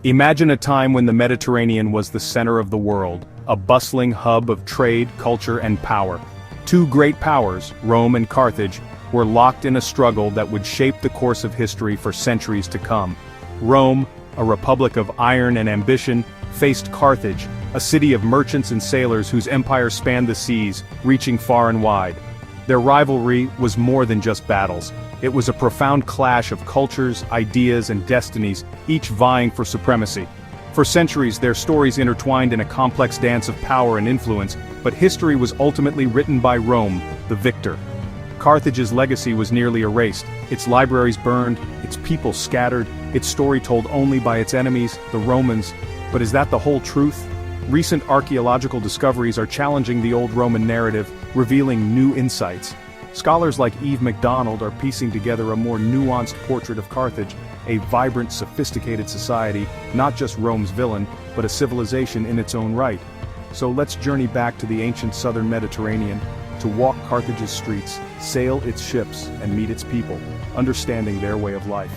Imagine a time when the Mediterranean was the center of the world, a bustling hub of trade, culture, and power. Two great powers, Rome and Carthage, were locked in a struggle that would shape the course of history for centuries to come. Rome, a republic of iron and ambition, faced Carthage, a city of merchants and sailors whose empire spanned the seas, reaching far and wide. Their rivalry was more than just battles. It was a profound clash of cultures, ideas, and destinies, each vying for supremacy. For centuries, their stories intertwined in a complex dance of power and influence, but history was ultimately written by Rome, the victor. Carthage's legacy was nearly erased, its libraries burned, its people scattered, its story told only by its enemies, the Romans. But is that the whole truth? Recent archaeological discoveries are challenging the old Roman narrative, revealing new insights. Scholars like Eve MacDonald are piecing together a more nuanced portrait of Carthage, a vibrant, sophisticated society, not just Rome's villain, but a civilization in its own right. So let's journey back to the ancient southern Mediterranean, to walk Carthage's streets, sail its ships, and meet its people, understanding their way of life.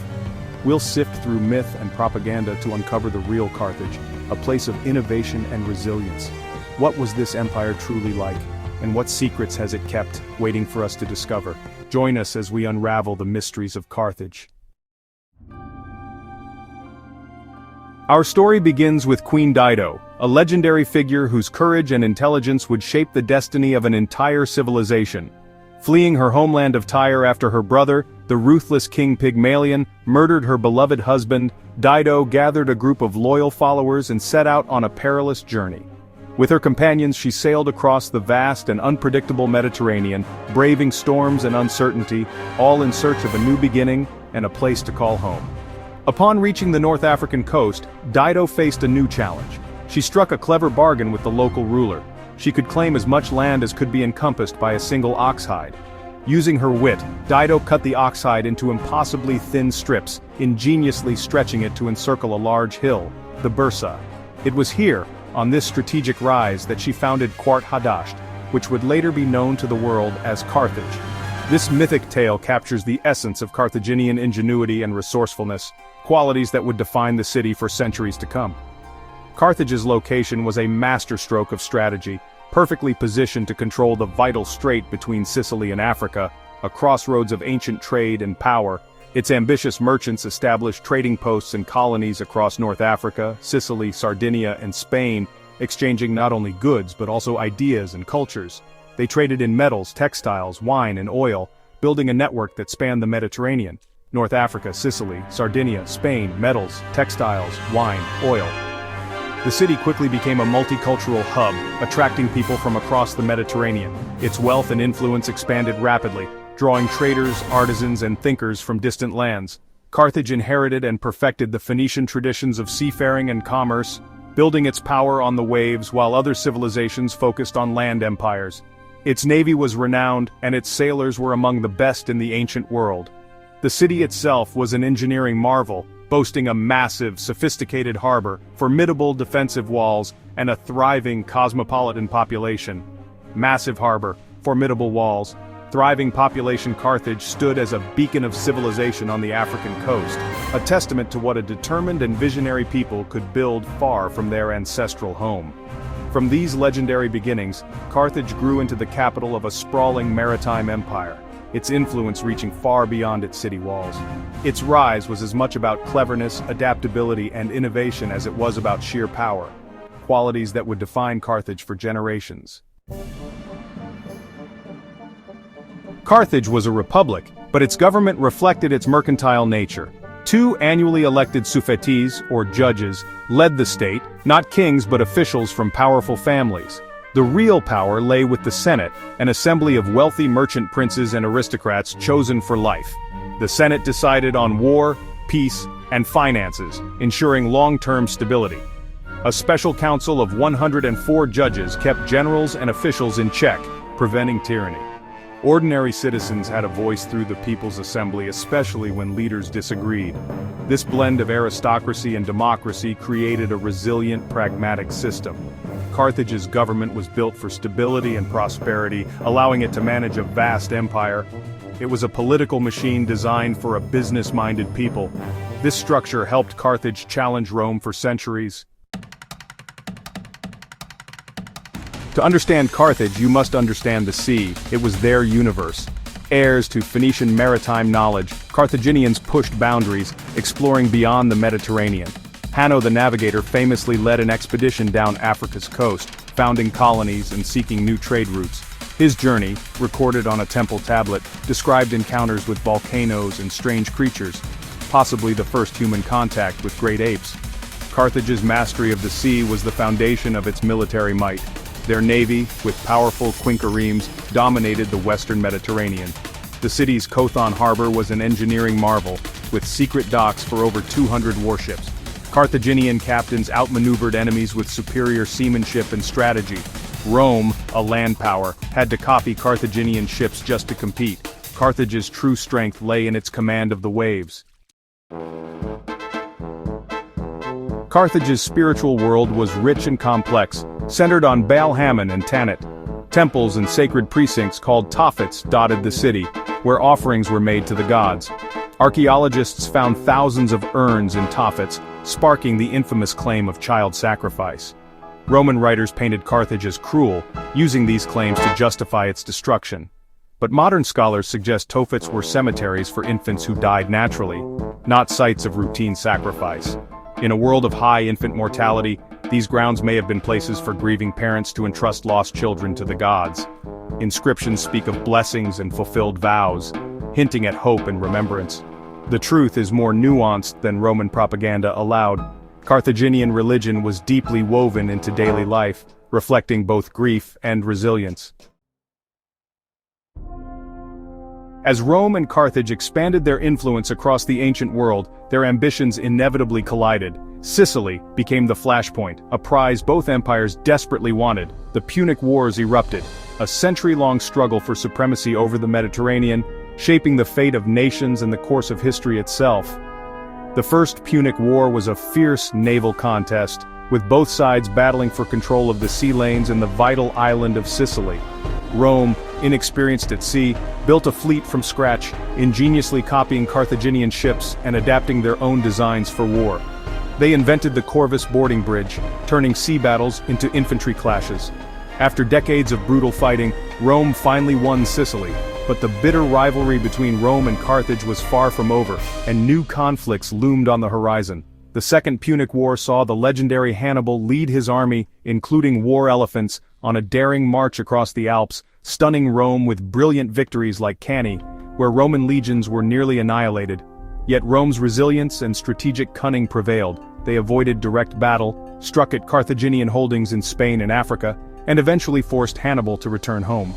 We'll sift through myth and propaganda to uncover the real Carthage, a place of innovation and resilience. What was this empire truly like? And what secrets has it kept, waiting for us to discover? Join us as we unravel the mysteries of Carthage. Our story begins with Queen Dido, a legendary figure whose courage and intelligence would shape the destiny of an entire civilization. Fleeing her homeland of Tyre after her brother, the ruthless King Pygmalion, murdered her beloved husband, Dido gathered a group of loyal followers and set out on a perilous journey. With her companions she sailed across the vast and unpredictable Mediterranean, braving storms and uncertainty, all in search of a new beginning and a place to call home. Upon reaching the North African coast, Dido faced a new challenge. She struck a clever bargain with the local ruler. She could claim as much land as could be encompassed by a single ox hide. Using her wit, Dido cut the ox hide into impossibly thin strips, ingeniously stretching it to encircle a large hill, the Bursa. It was here, on this strategic rise, that she founded Carthage, which would later be known to the world as Carthage. This mythic tale captures the essence of Carthaginian ingenuity and resourcefulness, qualities that would define the city for centuries to come. Carthage's location was a masterstroke of strategy, perfectly positioned to control the vital strait between Sicily and Africa, a crossroads of ancient trade and power. Its ambitious merchants established trading posts and colonies across North Africa, Sicily, Sardinia, and Spain, exchanging not only goods but also ideas and cultures. They traded in metals, textiles, wine, and oil, building a network that spanned the Mediterranean. North Africa, Sicily, Sardinia, Spain, metals, textiles, wine, oil. The city quickly became a multicultural hub, attracting people from across the Mediterranean. Its wealth and influence expanded rapidly, drawing traders, artisans, and thinkers from distant lands. Carthage inherited and perfected the Phoenician traditions of seafaring and commerce, building its power on the waves while other civilizations focused on land empires. Its navy was renowned, and its sailors were among the best in the ancient world. The city itself was an engineering marvel, boasting a massive, sophisticated harbor, formidable defensive walls, and a thriving cosmopolitan population. Massive harbor, formidable walls, thriving population. Carthage stood as a beacon of civilization on the African coast, a testament to what a determined and visionary people could build far from their ancestral home. From these legendary beginnings, Carthage grew into the capital of a sprawling maritime empire, its influence reaching far beyond its city walls. Its rise was as much about cleverness, adaptability, and innovation as it was about sheer power, qualities that would define Carthage for generations. Carthage was a republic, but its government reflected its mercantile nature. Two annually elected suffetes, or judges, led the state, not kings but officials from powerful families. The real power lay with the Senate, an assembly of wealthy merchant princes and aristocrats chosen for life. The Senate decided on war, peace, and finances, ensuring long-term stability. A special council of 104 judges kept generals and officials in check, preventing tyranny. Ordinary citizens had a voice through the People's Assembly, especially when leaders disagreed. This blend of aristocracy and democracy created a resilient, pragmatic system. Carthage's government was built for stability and prosperity, allowing it to manage a vast empire. It was a political machine designed for a business-minded people. This structure helped Carthage challenge Rome for centuries. To understand Carthage, you must understand the sea. It was their universe. Heirs to Phoenician maritime knowledge, Carthaginians pushed boundaries, exploring beyond the Mediterranean. Hanno the Navigator famously led an expedition down Africa's coast, founding colonies and seeking new trade routes. His journey, recorded on a temple tablet, described encounters with volcanoes and strange creatures, possibly the first human contact with great apes. Carthage's mastery of the sea was the foundation of its military might. Their navy, with powerful quinqueremes, dominated the western Mediterranean. The city's Kothon harbor was an engineering marvel, with secret docks for over 200 warships. Carthaginian captains outmaneuvered enemies with superior seamanship and strategy. Rome, a land power, had to copy Carthaginian ships just to compete. Carthage's true strength lay in its command of the waves. Carthage's spiritual world was rich and complex, centered on Baal Hammon and Tanit. Temples and sacred precincts called Tophets dotted the city, where offerings were made to the gods. Archaeologists found thousands of urns in Tophets, sparking the infamous claim of child sacrifice. Roman writers painted Carthage as cruel, using these claims to justify its destruction. But modern scholars suggest Tophets were cemeteries for infants who died naturally, not sites of routine sacrifice. In a world of high infant mortality, these grounds may have been places for grieving parents to entrust lost children to the gods. Inscriptions speak of blessings and fulfilled vows, hinting at hope and remembrance. The truth is more nuanced than Roman propaganda allowed. Carthaginian religion was deeply woven into daily life, reflecting both grief and resilience. As Rome and Carthage expanded their influence across the ancient world, their ambitions inevitably collided. Sicily became the flashpoint, a prize both empires desperately wanted. The Punic Wars erupted, a century-long struggle for supremacy over the Mediterranean, shaping the fate of nations and the course of history itself. The First Punic War was a fierce naval contest, with both sides battling for control of the sea lanes and the vital island of Sicily. Rome, inexperienced at sea, built a fleet from scratch, ingeniously copying Carthaginian ships and adapting their own designs for war. They invented the Corvus boarding bridge, turning sea battles into infantry clashes. After decades of brutal fighting, Rome finally won Sicily, but the bitter rivalry between Rome and Carthage was far from over, and new conflicts loomed on the horizon. The Second Punic War saw the legendary Hannibal lead his army, including war elephants, on a daring march across the Alps, stunning Rome with brilliant victories like Cannae, where Roman legions were nearly annihilated. Yet Rome's resilience and strategic cunning prevailed. They avoided direct battle, struck at Carthaginian holdings in Spain and Africa, and eventually forced Hannibal to return home.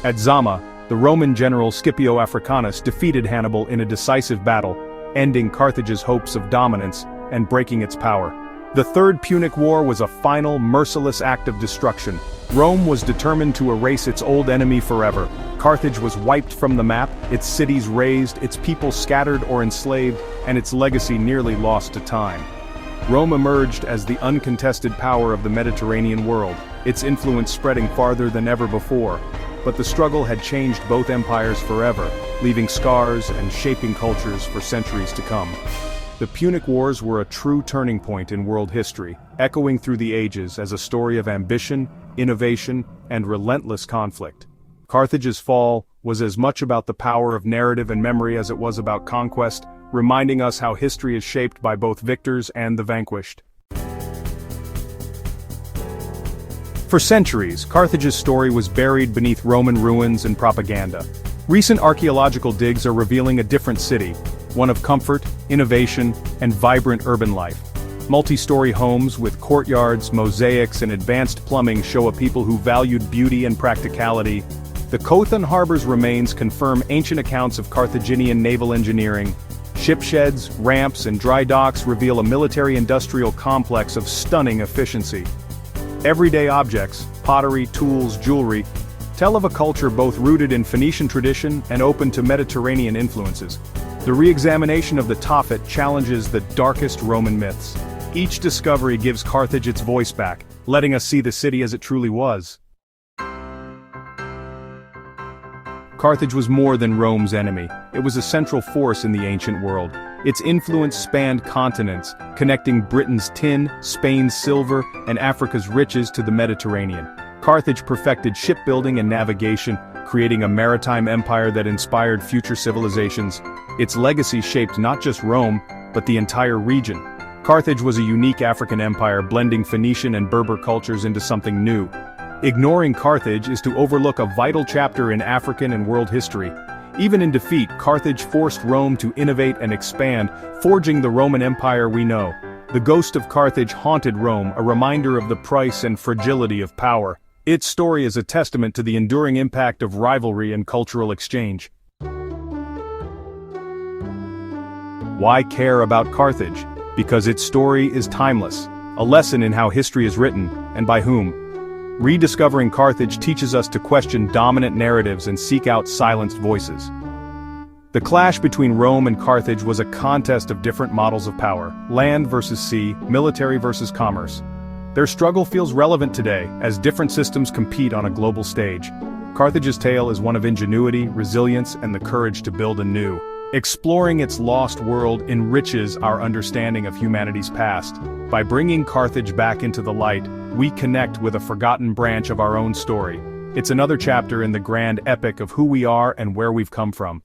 At Zama, the Roman general Scipio Africanus defeated Hannibal in a decisive battle, ending Carthage's hopes of dominance and breaking its power. The Third Punic War was a final, merciless act of destruction. Rome was determined to erase its old enemy forever. Carthage was wiped from the map, its cities razed, its people scattered or enslaved, and its legacy nearly lost to time. Rome emerged as the uncontested power of the Mediterranean world, its influence spreading farther than ever before. But the struggle had changed both empires forever, leaving scars and shaping cultures for centuries to come. The Punic Wars were a true turning point in world history, echoing through the ages as a story of ambition, innovation, and relentless conflict. Carthage's fall was as much about the power of narrative and memory as it was about conquest, reminding us how history is shaped by both victors and the vanquished. For centuries, Carthage's story was buried beneath Roman ruins and propaganda. Recent archaeological digs are revealing a different city, one of comfort, innovation, and vibrant urban life. Multi-story homes with courtyards, mosaics, and advanced plumbing show a people who valued beauty and practicality. The Kothon harbor's remains confirm ancient accounts of Carthaginian naval engineering. Ship sheds, ramps, and dry docks reveal a military-industrial complex of stunning efficiency. Everyday objects, pottery, tools, jewelry, tell of a culture both rooted in Phoenician tradition and open to Mediterranean influences. The re-examination of the Tophet challenges the darkest Roman myths. Each discovery gives Carthage its voice back, letting us see the city as it truly was. Carthage was more than Rome's enemy. It was a central force in the ancient world. Its influence spanned continents, connecting Britain's tin, Spain's silver, and Africa's riches to the Mediterranean. Carthage perfected shipbuilding and navigation, creating a maritime empire that inspired future civilizations. Its legacy shaped not just Rome, but the entire region. Carthage was a unique African empire blending Phoenician and Berber cultures into something new. Ignoring Carthage is to overlook a vital chapter in African and world history. Even in defeat, Carthage forced Rome to innovate and expand, forging the Roman Empire we know. The ghost of Carthage haunted Rome, a reminder of the price and fragility of power. Its story is a testament to the enduring impact of rivalry and cultural exchange. Why care about Carthage? Because its story is timeless, a lesson in how history is written, and by whom. Rediscovering Carthage teaches us to question dominant narratives and seek out silenced voices. The clash between Rome and Carthage was a contest of different models of power, land versus sea, military versus commerce. Their struggle feels relevant today, as different systems compete on a global stage. Carthage's tale is one of ingenuity, resilience, and the courage to build anew. Exploring its lost world enriches our understanding of humanity's past. By bringing Carthage back into the light, we connect with a forgotten branch of our own story. It's another chapter in the grand epic of who we are and where we've come from.